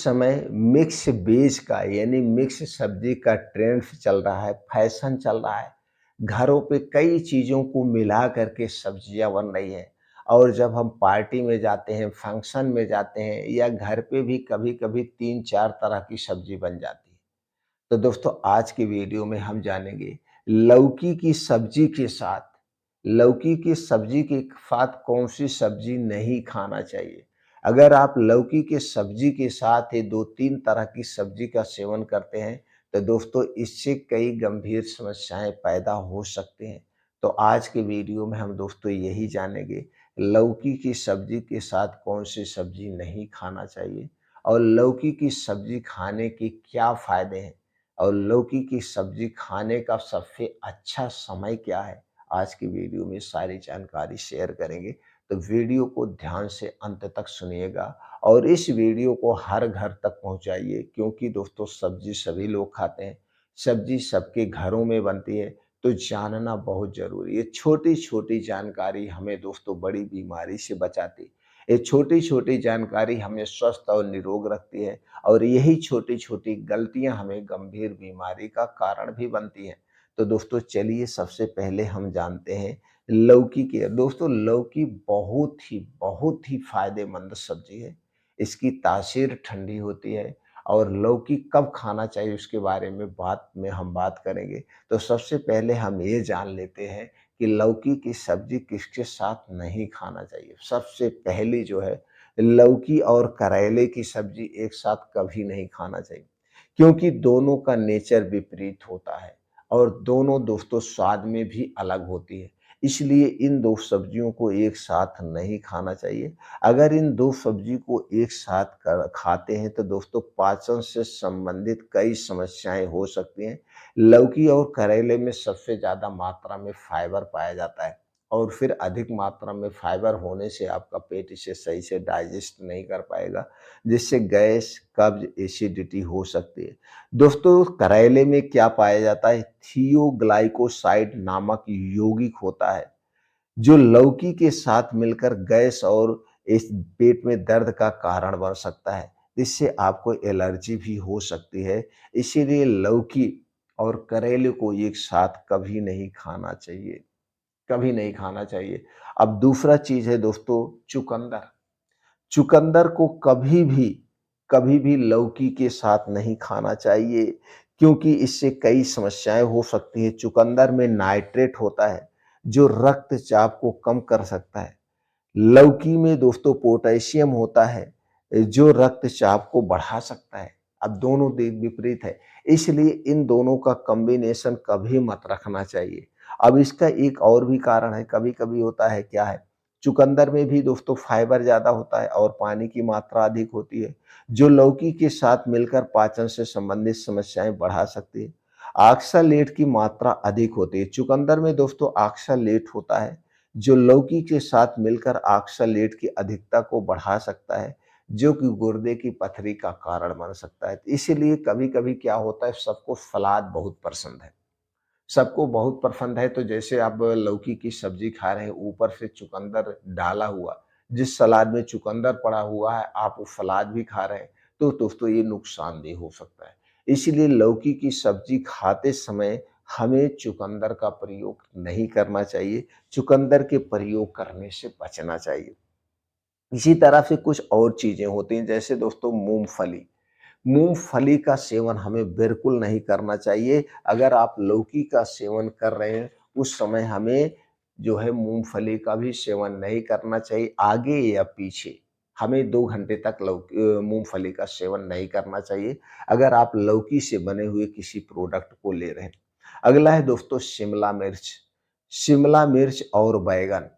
समय mix veg का यानी मिक्स सब्जी का ट्रेंड चल रहा है, फैशन चल रहा है। घरों पे कई चीज़ों को मिला करके सब्जियाँ बन रही हैं और जब हम पार्टी में जाते हैं, फंक्शन में जाते हैं या घर पे भी कभी-कभी 3-4 तरह की सब्जी बन जाती है। तो दोस्तों आज की वीडियो में हम जानेंगे लौकी की सब्जी के साथ लौकी की सब्जी के साथ कौन-सी सब्जी नहीं खाना चाहिए। अगर आप लौकी के सब्जी के साथ ये 2-3 तरह की सब्जी का सेवन करते हैं, तो दोस्तों इससे कई गंभीर समस्याएँ पैदा हो सकती हैं। तो आज के वीडियो में हम दोस्तों यही जानेंगे, लौकी की सब्जी के साथ कौन-सी सब्जी नहीं खाना चाहिए और लौकी की सब्जी खाने के क्या फ़ायदे हैं। और लौकी की सब्जी खाने का सबसे अच्छा समय क्या है? आज की वीडियो में सारी जानकारी शेयर करेंगे। तो वीडियो को ध्यान से अंत तक सुनिएगा और इस वीडियो को हर घर तक पहुँचाइए क्योंकि दोस्तों सब्जी सभी लोग खाते हैं, सब्जी सबके घरों में बनती है, तो जानना बहुत ज़रूरी है। छोटी-छोटी जानकारी हमें दोस्तों बड़ी बीमारी से बचाती है। ये छोटी-छोटी जानकारी हमें स्वस्थ और निरोग रखती है। और यही छोटी-छोटी गलतियाँ हमें गंभीर बीमारी का कारण भी बनती हैं। तो दोस्तों चलिए सबसे पहले हम जानते हैं लौकी के दोस्तों लौकी बहुत ही फ़ायदेमंद सब्ज़ी है। इसकी तासीर ठंडी होती है और लौकी कब खाना चाहिए उसके बारे में हम बात करेंगे। तो सबसे पहले हम ये जान लेते हैं कि लौकी की सब्ज़ी किसके साथ नहीं खाना चाहिए। सबसे पहली जो है लौकी और करेले की सब्जी एक साथ कभी नहीं खाना चाहिए क्योंकि दोनों का नेचर विपरीत होता है और दोनों दोस्तों स्वाद में भी अलग होती है। इसलिए इन 2 सब्जियों को एक साथ नहीं खाना चाहिए। अगर इन 2 सब्जी को एक साथ कर खाते हैं तो दोस्तों पाचन से संबंधित कई समस्याएँ हो सकती हैं। लौकी और करेले में सबसे ज़्यादा मात्रा में फाइबर पाया जाता है और फिर अधिक मात्रा में फाइबर होने से आपका पेट इसे सही से डाइजेस्ट नहीं कर पाएगा, जिससे गैस, कब्ज़, एसिडिटी हो सकती है। दोस्तों करेले में क्या पाया जाता है? थियोग्लाइकोसाइड नामक यौगिक होता है, जो लौकी के साथ मिलकर गैस और इस पेट में दर्द का कारण बन सकता है। इससे आपको एलर्जी भी हो सकती है। इसीलिए लौकी और करेले को एक साथ कभी नहीं खाना चाहिए। कभी नहीं खाना चाहिए। अब दूसरा चीज़ है दोस्तों चुकंदर। चुकंदर को कभी भी लौकी के साथ नहीं खाना चाहिए क्योंकि इससे कई समस्याएँ हो सकती हैं। चुकंदर में नाइट्रेट होता है, जो रक्तचाप को कम कर सकता है। लौकी में दोस्तों पोटेशियम होता है, जो रक्तचाप को बढ़ा सकता है। अब दोनों विपरीत है, इसलिए इन दोनों का कॉम्बिनेशन कभी मत रखना चाहिए। अब इसका एक और भी कारण है, कभी-कभी होता है क्या है, चुकंदर में भी दोस्तों फाइबर ज़्यादा होता है और पानी की मात्रा अधिक होती है, जो लौकी के साथ मिलकर पाचन से संबंधित समस्याएँ बढ़ा सकती है। ऑक्सैलेट की मात्रा अधिक होती है। चुकंदर में दोस्तों ऑक्सैलेट होता है, जो लौकी के साथ मिलकर ऑक्सैलेट की अधिकता को बढ़ा सकता है, जो कि गुर्दे की पथरी का कारण बन सकता है। इसीलिए कभी-कभी क्या होता है सबको सलाद बहुत पसंद है। सबको बहुत पसंद है तो जैसे आप लौकी की सब्जी खा रहे हैं, ऊपर से चुकंदर डाला हुआ, जिस सलाद में चुकंदर पड़ा हुआ है, आप वो सलाद भी खा रहे हैं, तो दोस्तों ये नुकसानदेह हो सकता है। इसीलिए लौकी की सब्जी खाते समय हमें चुकंदर का प्रयोग नहीं करना चाहिए, चुकंदर के प्रयोग करने से बचना चाहिए। इसी तरह से कुछ और चीज़ें होती हैं, जैसे दोस्तों मूँगफली। मूँगफली का सेवन हमें बिल्कुल नहीं करना चाहिए। अगर आप लौकी का सेवन कर रहे हैं, उस समय हमें जो है मूँगफली का भी सेवन नहीं करना चाहिए, आगे या पीछे। हमें 2 घंटे तक मूँगफली का सेवन नहीं करना चाहिए, अगर आप लौकी से बने हुए किसी प्रोडक्ट को ले रहे हैं। अगला है दोस्तों शिमला मिर्च। शिमला मिर्च और बैंगन।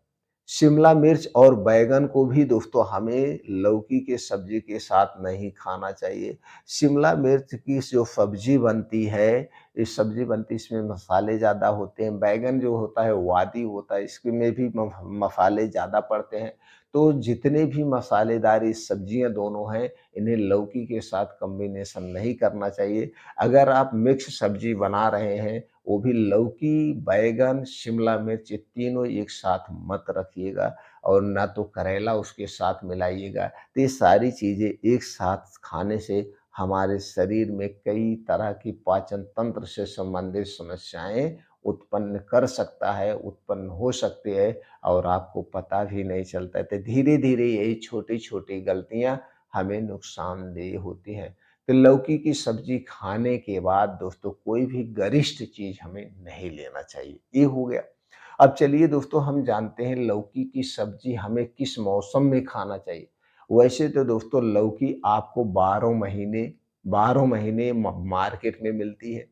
शिमला मिर्च और बैंगन को भी दोस्तों हमें लौकी के सब्जी के साथ नहीं खाना चाहिए। शिमला मिर्च की जो सब्जी बनती है, ये सब्जी बनती है इसमें मसाले ज़्यादा होते हैं। बैंगन जो होता है वादी होता है, इसमें भी मसाले ज़्यादा पड़ते हैं। तो जितने भी मसालेदार ये सब्जियाँ दोनों हैं, इन्हें लौकी के साथ कॉम्बिनेशन नहीं करना चाहिए। अगर आप मिक्स सब्जी बना रहे हैं, वो भी लौकी, बैंगन, शिमला मिर्च ये तीनों एक साथ मत रखिएगा और ना तो करेला उसके साथ मिलाइएगा। तो ये सारी चीज़ें एक साथ खाने से हमारे शरीर में कई तरह की पाचन तंत्र से संबंधित समस्याएँ उत्पन्न कर सकता है, उत्पन्न हो सकती है और आपको पता भी नहीं चलता है। तो धीरे-धीरे यही छोटी-छोटी गलतियाँ हमें नुकसानदेह होती हैं। तो लौकी की सब्ज़ी खाने के बाद दोस्तों कोई भी गरिष्ठ चीज़ हमें नहीं लेना चाहिए। ये हो गया। अब चलिए दोस्तों हम जानते हैं लौकी की सब्ज़ी हमें किस मौसम में खाना चाहिए। वैसे तो दोस्तों लौकी आपको 12 महीने मार्केट में मिलती है।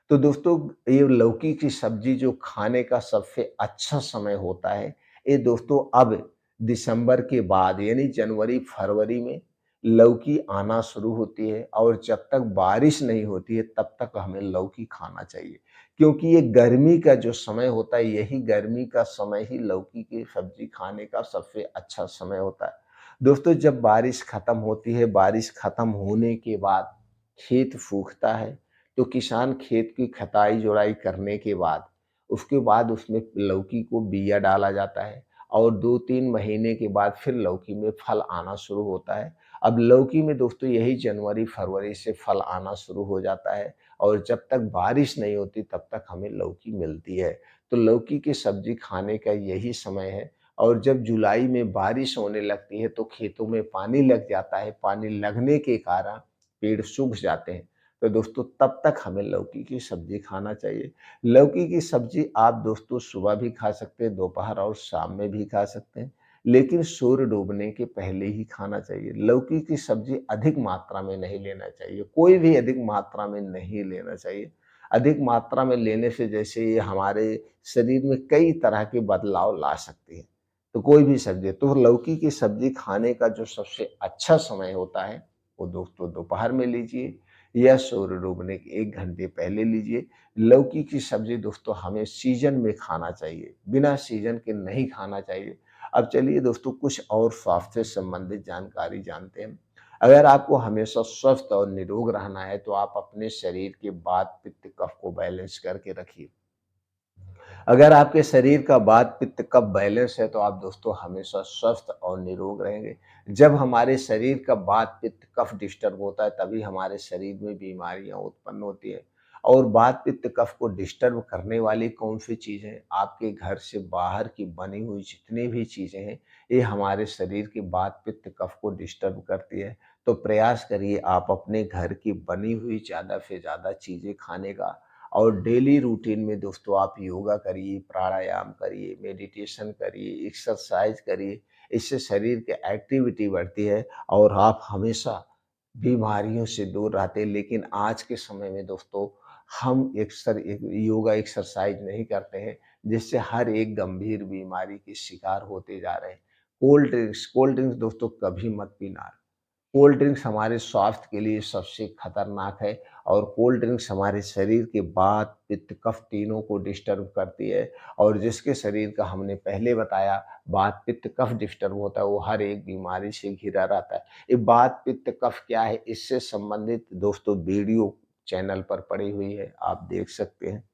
तो दोस्तों ये लौकी की सब्जी जो खाने का सबसे अच्छा समय होता है, ये दोस्तों अब दिसंबर के बाद यानी जनवरी-फरवरी में लौकी आना शुरू होती है और जब तक बारिश नहीं होती है तब तक हमें लौकी खाना चाहिए। क्योंकि ये गर्मी का जो समय होता है, यही गर्मी का समय ही लौकी की सब्जी खाने का सबसे अच्छा समय होता है। दोस्तों जब बारिश खत्म होती है, बारिश खत्म होने के बाद खेत सूखता है तो किसान खेत की खताई-जुड़ाई करने के बाद, उसके बाद उसमें लौकी को बिया डाला जाता है और 2-3 महीने के बाद फिर लौकी में फल आना शुरू होता है। अब लौकी में दोस्तों यही जनवरी-फरवरी से फल आना शुरू हो जाता है और जब तक बारिश नहीं होती तब तक हमें लौकी मिलती है। तो लौकी की सब्ज़ी खाने का यही समय है और जब जुलाई में बारिश होने लगती है तो खेतों में पानी लग जाता है, पानी लगने के कारण पेड़ सूख जाते हैं। तो दोस्तों तब तक हमें लौकी की सब्ज़ी खाना चाहिए। लौकी की सब्ज़ी आप दोस्तों सुबह भी खा सकते हैं, दोपहर और शाम में भी खा सकते हैं, लेकिन सूर्य डूबने के पहले ही खाना चाहिए। लौकी की सब्ज़ी अधिक मात्रा में नहीं लेना चाहिए, कोई भी अधिक मात्रा में नहीं लेना चाहिए। अधिक मात्रा में लेने से जैसे ये हमारे शरीर में कई तरह के बदलाव ला सकती है। तो कोई भी सब्ज़ी तो लौकी की सब्ज़ी खाने का जो सबसे अच्छा समय होता है, वो दोस्तों दोपहर में लीजिए या सूर्य डूबने के 1 घंटे पहले लीजिए। लौकी की सब्ज़ी दोस्तों हमें सीज़न में खाना चाहिए, बिना सीज़न के नहीं खाना चाहिए। अब चलिए दोस्तों कुछ और स्वास्थ्य से संबंधित जानकारी जानते हैं। अगर आपको हमेशा स्वस्थ और निरोग रहना है तो आप अपने शरीर के वात, पित्त, कफ को बैलेंस करके रखिए। अगर आपके शरीर का वात, पित्त, कफ बैलेंस है तो आप दोस्तों हमेशा स्वस्थ और निरोग रहेंगे। जब हमारे शरीर का वात, पित्त, कफ डिस्टर्ब होता है तभी हमारे शरीर में बीमारियाँ उत्पन्न होती हैं। और वात, पित्त, कफ को डिस्टर्ब करने वाली कौन-सी चीज़ें हैं? आपके घर से बाहर की बनी हुई जितनी भी चीज़ें हैं, ये हमारे शरीर के वात, पित्त, कफ को डिस्टर्ब करती है। तो प्रयास करिए आप अपने घर की बनी हुई ज़्यादा से ज़्यादा चीज़ें खाने का और डेली रूटीन में दोस्तों आप योगा करिए, प्राणायाम करिए, मेडिटेशन करिए, एक्सरसाइज करिए। इससे शरीर की एक्टिविटी बढ़ती है और आप हमेशा बीमारियों से दूर रहते हैं। लेकिन आज के समय में दोस्तों हम योगा एक्सरसाइज नहीं करते हैं, जिससे हर एक गंभीर बीमारी के शिकार होते जा रहे हैं। कोल्ड ड्रिंक्स दोस्तों कभी मत पीना। कोल्ड ड्रिंक्स हमारे स्वास्थ्य के लिए सबसे खतरनाक है और कोल्ड ड्रिंक्स हमारे शरीर के वात, पित्त, कफ तीनों को डिस्टर्ब करती है और जिसके शरीर का हमने पहले बताया वात, पित्त, कफ डिस्टर्ब होता है, वो हर एक बीमारी से घिरा रहता है। ये वात, पित्त, कफ क्या है? इससे संबंधित दोस्तों वीडियो चैनल पर पड़ी हुई है, आप देख सकते हैं।